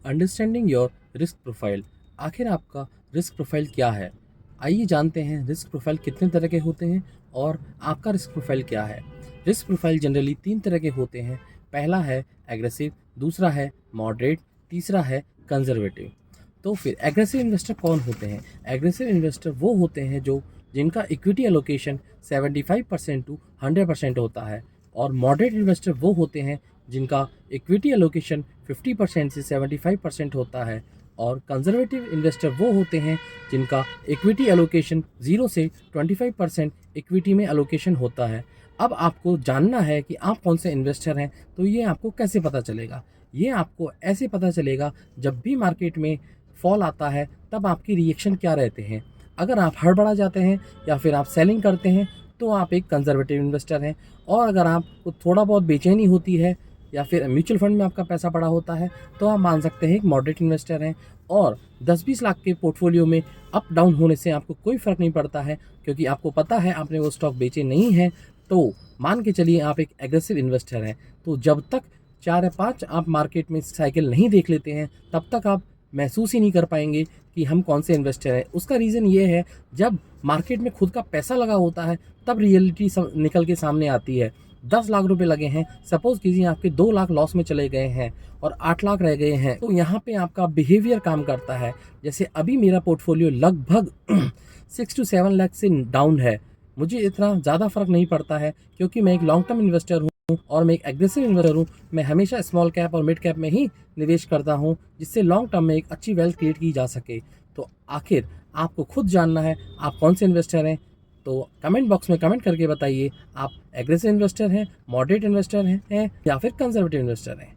Understanding your risk profile. आखिर आपका risk profile क्या है? आइए जानते हैं रिस्क प्रोफाइल कितने तरह के होते हैं और आपका रिस्क प्रोफाइल क्या है। रिस्क प्रोफाइल जनरली 3 तरह के होते हैं। पहला है एग्रेसिव, दूसरा है मॉडरेट, तीसरा है कंजर्वेटिव। तो फिर एग्रेसिव इन्वेस्टर कौन होते हैं? एग्रेसिव इन्वेस्टर वो होते हैं जिनका इक्विटी एलोकेशन 75% टू 100% होता है, और मॉडरेट इन्वेस्टर वो होते हैं जिनका इक्विटी एलोकेशन 50% से 75% होता है, और कंजर्वेटिव इन्वेस्टर वो होते हैं जिनका इक्विटी एलोकेशन 0 से 25% इक्विटी में एलोकेशन होता है। अब आपको जानना है कि आप कौन से इन्वेस्टर हैं, तो ये आपको कैसे पता चलेगा? ये आपको ऐसे पता चलेगा जब भी मार्केट में फॉल आता है तब आपकी रिएक्शन क्या रहते हैं। अगर आप हड़बड़ा जाते हैं या फिर आप सेलिंग करते हैं तो आप एक कंजर्वेटिव इन्वेस्टर हैं, और अगर आपको थोड़ा बहुत बेचैनी होती है या फिर म्यूचुअल फंड में आपका पैसा पड़ा होता है तो आप मान सकते हैं एक मॉडरेट इन्वेस्टर हैं। और 10-20 लाख के पोर्टफोलियो में अप डाउन होने से आपको कोई फ़र्क नहीं पड़ता है, क्योंकि आपको पता है आपने वो स्टॉक बेचे नहीं हैं, तो मान के चलिए आप एक एग्रेसिव इन्वेस्टर हैं। तो जब तक 4 या 5 आप मार्केट में साइकिल नहीं देख लेते हैं तब तक आप महसूस ही नहीं कर पाएंगे कि हम कौन से इन्वेस्टर हैं। उसका रीज़न ये है, जब मार्केट में खुद का पैसा लगा होता है तब रियलिटी निकल के सामने आती है। 10 लाख रुपए लगे हैं, सपोज कीजिए आपके 2 लाख लॉस में चले गए हैं और 8 लाख रह गए हैं, तो यहाँ पे आपका बिहेवियर काम करता है। जैसे अभी मेरा पोर्टफोलियो लगभग 6 टू 7 लाख से डाउन है। मुझे इतना ज़्यादा फर्क नहीं पड़ता है, क्योंकि मैं एक लॉन्ग टर्म इन्वेस्टर हूँ और मैं एक एग्रेसिव इन्वेस्टर हूँ। मैं हमेशा स्मॉल कैप और मिड कैप में ही निवेश करता हूँ, जिससे लॉन्ग टर्म में एक अच्छी वेल्थ क्रिएट की जा सके। तो आखिर आपको खुद जानना है आप कौन से इन्वेस्टर हैं, तो कमेंट बॉक्स में कमेंट करके बताइए आप एग्रेसिव इन्वेस्टर हैं, मॉडरेट इन्वेस्टर हैं या फिर कंजर्वेटिव इन्वेस्टर हैं।